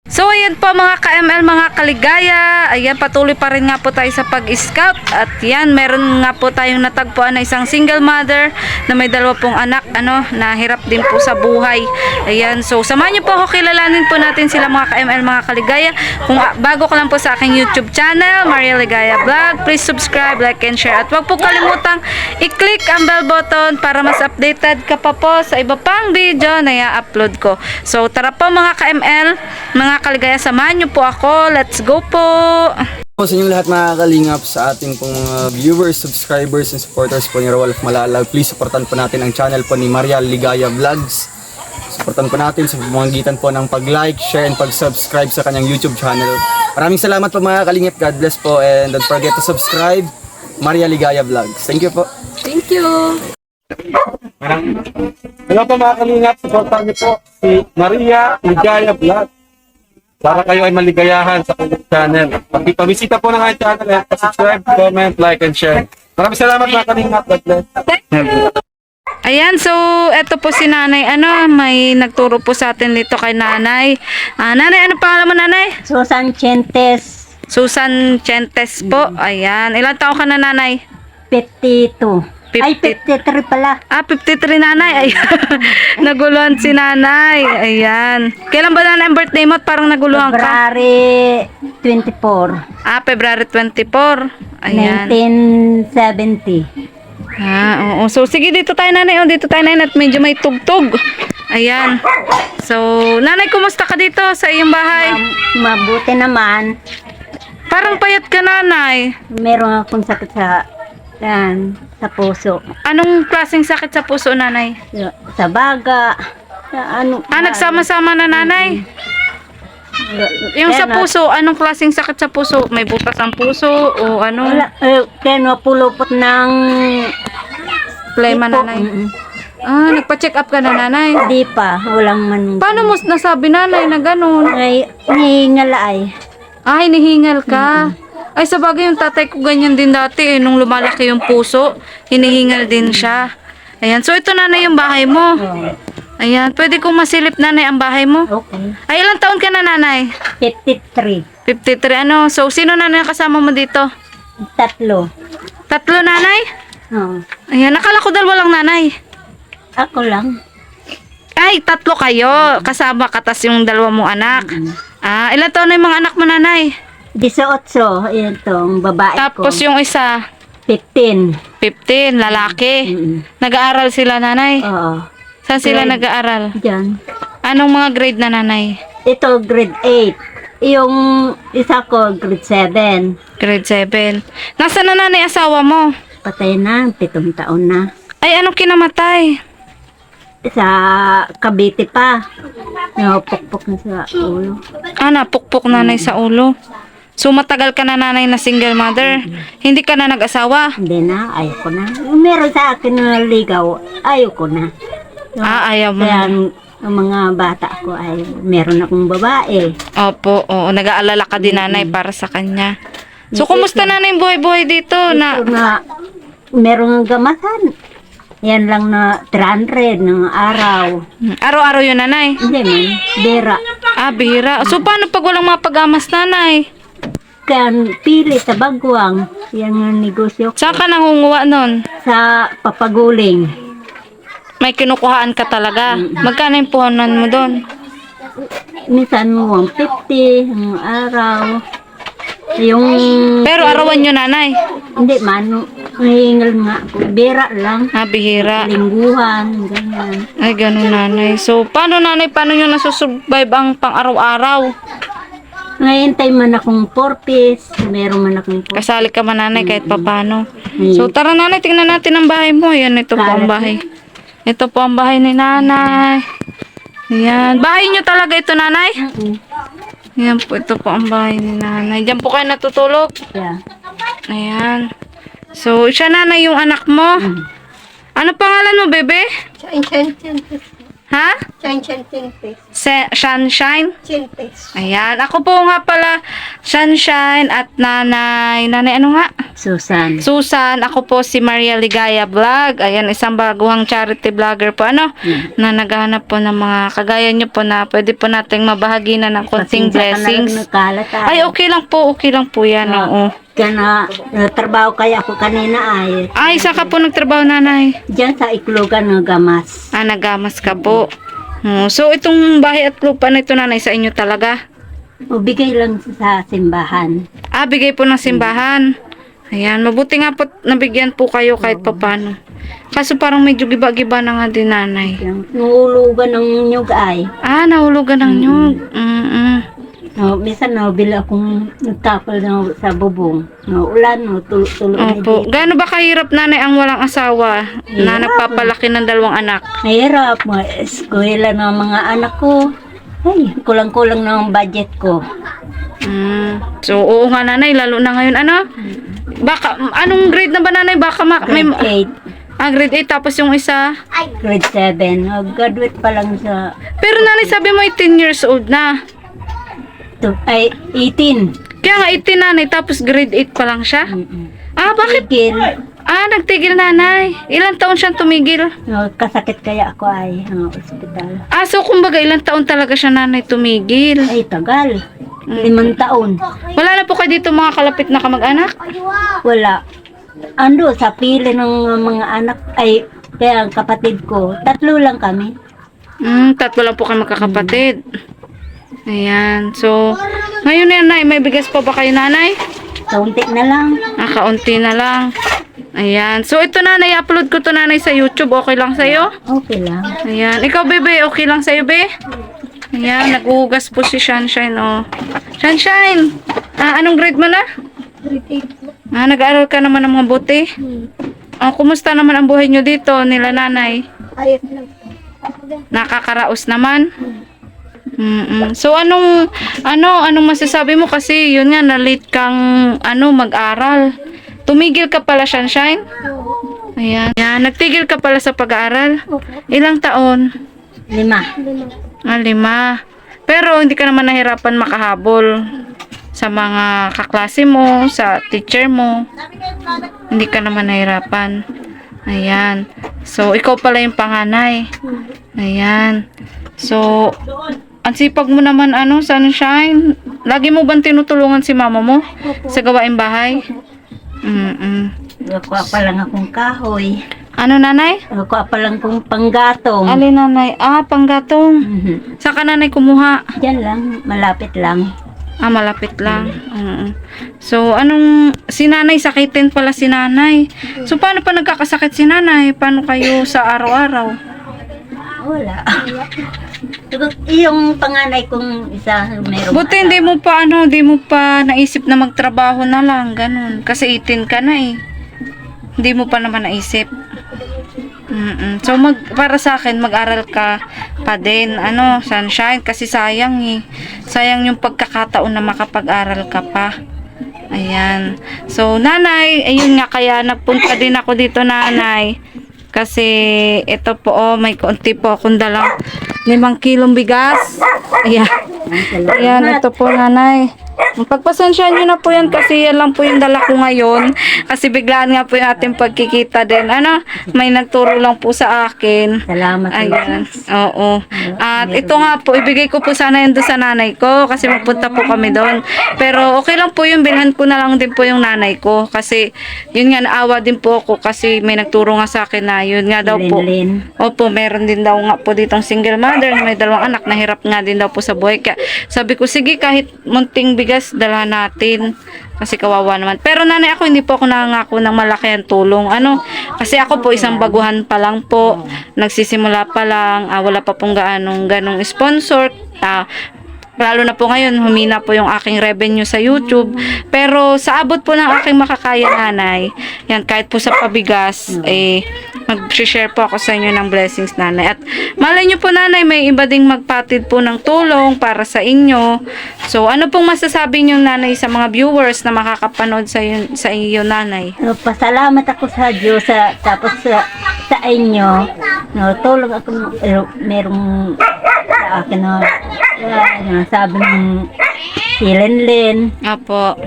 So ayan po mga ka-ML, mga kaligaya, ayan patuloy pa rin nga po tayo sa pag-scout at yan meron nga po tayong natagpuan na isang single mother na may dalawa pong anak na hirap din po sa buhay. Ayan, so samahan niyo po ako, kilalanin po natin sila mga ka-ML, mga kaligaya. Kung bago ka lang po sa aking YouTube channel, Maria Ligaya Vlog, please subscribe, like and share at wag po kalimutang i-click ang bell button para mas updated ka pa po sa iba pang video na i-upload ko. So tara po mga ka-ML, mga kaligaya, samahan niyo po ako. Let's go po! Sa inyong lahat mga kalingap, sa ating pong mga viewers, subscribers, and supporters po ni Rolf Malalag, please supportan po natin ang channel po ni Maria Ligaya Vlogs. Supportan po natin sa pamamagitan po ng pag-like, share, and pag-subscribe sa kanyang YouTube channel. Maraming salamat po mga kalingap. God bless po, and don't forget to subscribe Maria Ligaya Vlogs. Thank you po. Thank you! Hello po mga kalingap, supportan niyo po si Maria Ligaya Vlog para kayo ay maligayahan sa kanyang channel. Pabisita po ng kanyang channel at subscribe, comment, like, and share. Maraming salamat mga kalingap. God bless. Ayan, so eto po si nanay, may nagturo po sa atin dito kay nanay. Nanay, ano pangalan mo nanay? Susan Chentes, Susan Chentes po. Ayan, ilang taon ka na nanay? 52. Ay, 53 pala. 53 nanay. Ayan. Naguluhan si nanay. Ayan. Kailan ba nanay ang birthday mo at parang naguluhan ka? February 24, February 24. Ayan. 1970. Oo. So, sige, dito tayo nanay. Dito tayo nanay at medyo may tugtog. Ayan. So, nanay, kumusta ka dito sa iyong bahay? Mabuti naman. Parang payat ka nanay. Meron akong sakit sa puso. Anong klaseng sakit sa puso nanay? Sa baga. Sa ano. Nagsama-sama na nanay. Yung sa puso, anong klaseng sakit sa puso? May butas ang puso o ano? Kaya napulupot ng Plema nanay. Nagpa-check up ka na nanay. Di pa. Walang man. Paano mo nasabi nanay na ganun? Ay, hingala ay. Hinihingal ka. Ay, sa bagay yung tatay ko ganyan din dati nung lumalaki yung puso, hinihingal din siya. Ayan, so ito nanay yung bahay mo. Ayan, pwede kong masilip nanay ang bahay mo. Okay. Ay, ilang taon ka na nanay? 53. 53, so sino nanay ang kasama mo dito? 3. Tatlo nanay? Oo. Ayan, nakala ko dalawa lang nanay. Ako lang. Ay, tatlo kayo. Kasama ka tas yung dalawa mong anak. Ilang taon na yung mga anak mo nanay? 18, yan tong babae Tapos ko. yung isa, 15. 15, lalaki. Nag-aaral sila nanay? Oo. Saan sila Grade. nag-aaral? Diyan. Anong mga grade na nanay? Ito, grade 8. Yung isa ko, grade 7. Grade 7. Nasaan na nanay asawa mo? Patay na, 7 taon na. Ay, anong kinamatay? Sa Cavite pa. Napukpok na sa ulo. Napukpok nanay sa ulo. So, matagal ka na nanay na single mother. Hindi ka na nag-asawa? Hindi na, ayaw ko na. Meron sa akin na ligaw, ayaw ko na. Ayaw mo Kaya na. ang mga bata ko ay meron akong babae. Opo, oo. Nag-aalala ka din nanay para sa kanya. So, kumusta nanay yung buhay-buhay dito? Ito na, meron ng gamasan. Yan lang na 300 ng araw. Araw-araw yun nanay? Hindi man, bera. Bihira. So, paano pag walang mapag-amas nanay? Kaya pili sa bagwang. Yan ang negosyo ko. Saan ka nangunguha nun? Sa papaguling. May kinukuhaan ka talaga. Magkano yung puhunan mo doon? Minsan mo 150 ang araw. Yung... Pero arawan nyo nanay. Hindi man, mahingal nga ako. Bera lang. Bihira. Lingguhan, ganyan. Ay, ganun nanay. So, paano nanay, paano nyo nasusurvive ang pang-araw-araw? Ngayon tayo man akong 4 piece. Meron man akong 4. Kasali ka man nanay kahit papano. So, tara nanay, tingnan natin ang bahay mo. Ayan, ito po ang bahay. Ito po ang bahay ni nanay. Ayan. Bahay nyo talaga ito nanay? Ayan po, ito po ang bahay ni nanay. Diyan po kayo natutulog? Yeah. Ayan. So, siya nanay yung anak mo. Ano pangalan mo, bebe? Ha? Sunshine? Ayan. Ako po nga pala, Sunshine at nanay. Nanay, ano nga? Susan. Susan, ako po si Maria Ligaya Vlog. Ayan, isang baguhang charity vlogger po, na naghahanap po ng mga kagaya nyo po na pwede po nating mabahagi na ng konting blessings. Ay, okay lang po yan. Oo. Kana, trabaho kaya ako kanina ay. Ay, saan ka po nagtrabaho, nanay? Diyan sa Iklogan ng Gamas. Ah, nagamas ka po. So, itong bahay at lupa na ito, nanay, sa inyo talaga? O bigay lang sa simbahan. Ah, bigay po ng simbahan. Ayan, mabuti nga po nabigyan po kayo kahit papano. Kaso parang medyo giba-giba na nga din, nanay. Yung nahulugan ng nyug ay. Ah, nahulugan ng nyug. No, minsan nabili akong nagtapal na sa bubong. No, ulan, no, tulo Opo. Gaano ba kahirap, nanay, ang walang asawa na nagpapalaki ng 2 anak? Mahirap, eskwela ng mga anak ko. Ay, kulang-kulang ng budget ko. So, oo nga, nanay, lalo na ngayon, Baka, anong grade na ba, nanay? Baka may... Grade 8, grade 8, tapos yung isa. grade 7. Graduate pa lang sa... Pero nanay, sabi mo 18 years old na. Ay, 18. Kaya nga 18, nanay, tapos grade 8 pa lang siya. Ah, bakit? Tigil. Nagtigil, nanay. Ilang taon siyang tumigil? No, kasakit kaya ako ay ospital. So kumbaga ilang taon talaga siya, nanay, tumigil? Ay, tagal. 5 taon. Wala na po kayo dito mga kalapit na kamag-anak? Wala. Ando, sa pili ng mga anak, ay, kaya ang kapatid ko, 3 lang kami. 3 lang po kayo magkakapatid. Ayan. So, ngayon na, nanay, may bigas pa ba kayo, nanay? Kaunti na lang. Kaunti na lang. Ayan. So, ito, nanay, upload ko to, nanay, sa YouTube. Okay lang sa'yo? Okay lang. Ayan. Ikaw, bebe, okay lang sa'yo, be? Ayan, naghuhugas po si Sunshine, Sunshine! Anong grade mo na? Grade 8. Nag-aaral ka naman ng mga buti? Kumusta naman ang buhay nyo dito, nila nanay? Ayos lang. Nakakaraos naman? So, anong masasabi mo? Kasi, yun nga, na-late kang, mag-aral. Tumigil ka pala, Sunshine? Ayan. Nagtigil ka pala sa pag-aaral? Ilang taon? 5. 5. Pero hindi ka naman nahirapan makahabol sa mga kaklase mo, sa teacher mo. Hindi ka naman nahirapan. Ayan. So, ikaw pala yung panganay. Ayan. So, ang sipag mo naman, Sunshine. Lagi mo bang tinutulungan si mama mo sa gawaing bahay? Kuha pa lang akong kahoy. Ano, nanay? Kuha pa lang akong panggatong. Alin, nanay? Panggatong. Saan ka, nanay, kumuha? Diyan lang, malapit lang. Malapit lang. So, si nanay, sakitin pala si nanay. So, paano pa nagkakasakit si nanay? Paano kayo sa araw-araw? Wala. Yung panganay kong isa, meron. Buti hindi mo pa naisip na magtrabaho na lang, ganun. Kasi 18 ka na eh. Hindi mo pa naman naisip. So, para sa akin, mag-aral ka pa din, Sunshine, kasi sayang eh. Sayang yung pagkakataon na makapag-aral ka pa. Ayan. So, nanay, ayun nga, kaya nagpunta din ako dito, nanay. Kasi, ito po, may konti po akong dalang 5 kilong bigas. Ayan. Ayan, ito po, nanay. Pagpasensyahan nyo na po yan kasi yan lang po yung dala ko ngayon. Kasi biglaan nga po yung ating pagkikita din. May nagturo lang po sa akin. Salamat. Ayan. Oo. At ito nga po, ibigay ko po sana yun doon sa nanay ko kasi magpunta po kami doon. Pero okay lang po yung bilhan ko na lang din po yung nanay ko. Kasi yun nga, naawa din po ako kasi may nagturo nga sa akin na yun nga daw po. Opo, meron din daw nga po ditong single mother na may 2 anak. Nahirap nga din daw po sa buhay. Kaya sabi ko, sige, kahit munting bigas, dala natin. Kasi kawawa naman. Pero nanay, ako hindi po ako nangangako ng malaki ang tulong. Kasi ako po isang baguhan pa lang po. Nagsisimula pa lang. Wala pa pong ganong sponsor. Lalo na po ngayon, humina po yung aking revenue sa YouTube. Pero sa abot po ng aking makakaya, nanay, yan, kahit po sa pabigas, mag-share po ako sa inyo ng blessings, nanay. At malay nyo po, nanay, may iba ding magpatid po ng tulong para sa inyo. So, ano pong masasabi nyo, nanay, sa mga viewers na makakapanood sa iyo, nanay? No, pasalamat ako sa Diyos, tapos sa inyo. No, tulong ako, merong sa akin sabi ng si Lenlen, Apo.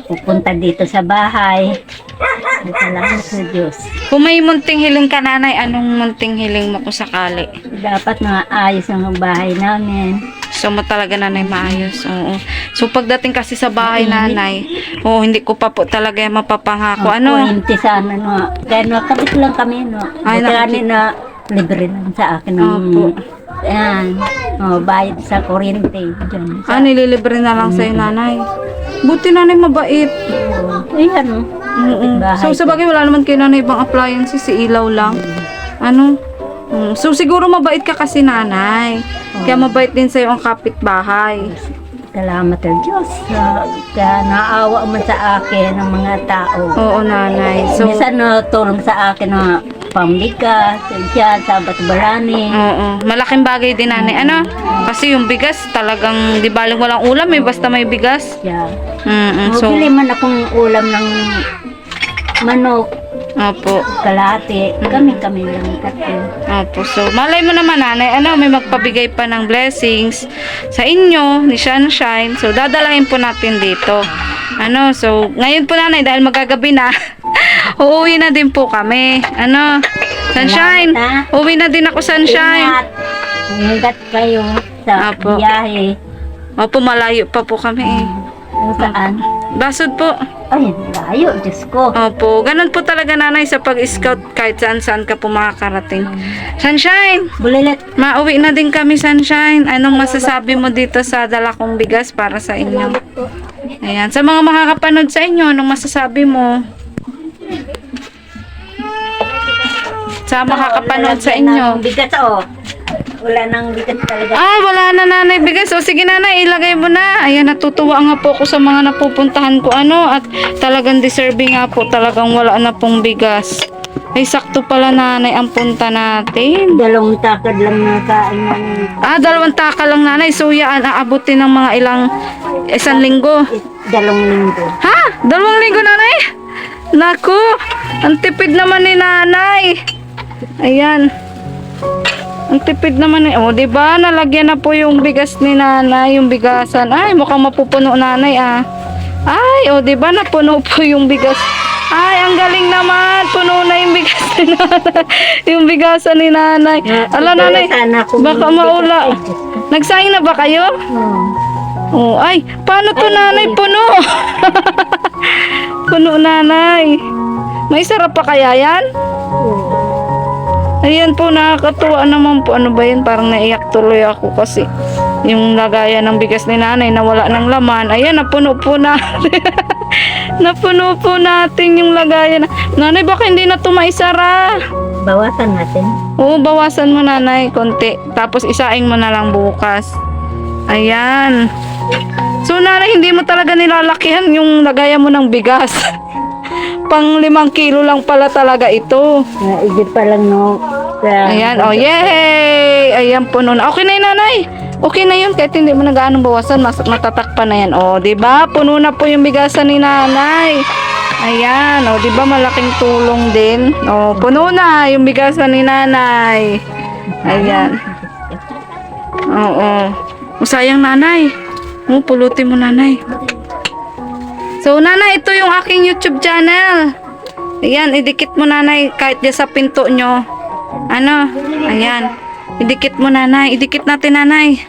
pupunta dito sa bahay. Salamat sa Diyos. Kung may munting hiling ka, nanay, anong munting hiling mo kung sakali? Dapat maayos ang bahay namin. So mo talaga, nanay, maayos. Oo. So pagdating kasi sa bahay, nanay, hindi ko pa po talaga mapapangako. Ano? Kuwente sana, no. Kaya nakabit lang kami, no. Ay, Buti na libre lang sa akin. Opo. Ayan. Bayad sa kuryente. Diyan. Nililibre na lang sa'yo, nanay. Buti, nanay, mabait. Ayan, no. So sa bagay, wala naman kayo, nanay, ibang appliances, si ilaw lang. Ano? So siguro mabait ka kasi, nanay. Kaya mabait din sa'yo ang kapitbahay. Salamat sa Diyos. Kaya naawa man sa akin ng mga tao. Oo, nanay. So, Minsan tulong sa akin na pambigas, dyan, sa Batbalani. oo. Malaking bagay din, nanay. Ano? Kasi yung bigas talagang, di baling walang ulam, basta may bigas. Yeah. So, Mabili man akong ulam ng manok, opo. kalahati. Kami lang tatlo. Opo. So, malay mo naman, nanay, may magpabigay pa ng blessings sa inyo, ni Sunshine. So, dadalahin po natin dito. So, ngayon po, nanay, dahil magagabi na, uuwi na din po kami. Sunshine, Salamat, uwi na din ako, Sunshine. Ingat kayo sa Apo. biyahe. Opo, malayo pa po kami eh. Kung saan. Basod po. Ay, layo, Diyos ko. Opo, ganun po talaga, nanay, sa pag-scout kahit saan-saan ka po makakarating. Sunshine, Bulilit. mauwi na din kami, Sunshine. Anong masasabi mo dito sa dala kong bigas para sa inyo? Ayan, sa mga makakapanood sa inyo, anong masasabi mo? Sa makakapanood sa inyo. Bigas, wala nang bigas talaga. Ay, wala na, nanay, bigas. O sige, nanay, ilagay mo na. Ayan, natutuwa nga po ako sa mga napupuntahan ko, at talagang deserving nga po, talagang wala na pong bigas. Ay, sakto pala, nanay, ang punta natin. 2 takad lang na kain namin. 2 taka lang, nanay. So, yan, aabutin ng mga isang linggo. 2 linggo. Ha? 2 linggo, nanay? Naku, ang tipid naman ni nanay. Ayan. Ang tipid naman eh. O, diba? Nalagyan na po yung bigas ni nanay, yung bigasan. Ay, mukhang mapupuno, nanay, Ay, diba? Napuno po yung bigas. Ay, ang galing naman. Puno na yung bigas ni nanay. Yung bigasan ni nanay. Ala, nanay, baka maula. Nagsaing na ba kayo? Ay, paano to, nanay? Puno. Puno, nanay. May sarap pa kaya yan? Ayan po, nakakatuwa naman po. Ano ba yan? Parang naiyak tuloy ako kasi yung lagayan ng bigas ni nanay na wala ng laman. Ayan, napuno po natin. Napuno po natin yung lagayan. Nanay, baka hindi na ito maisara. Bawasan natin. Oo, bawasan mo, nanay, konti. Tapos isaing mo na lang bukas. Ayan. So, nanay, hindi mo talaga nilalakihan yung lagayan mo ng bigas. Pang 5 kilo lang pala talaga ito. Naigit pa lang, no. Ayan, yay! Ayan, puno na. Okay na yun, nanay. Okay na yun, kahit hindi mo na gaano bawasan, matatakpan na yan. Diba? Puno na po yung bigasan ni nanay. Ayan, diba? Malaking tulong din. Puno na yung bigasan ni nanay. Ayan. Sayang, nanay. Pulutin mo, nanay. So, nanay, ito yung aking YouTube channel. Ayan, idikit mo, nanay, kahit dyan sa pinto nyo. Ayan. Idikit mo, nanay. Idikit natin, nanay.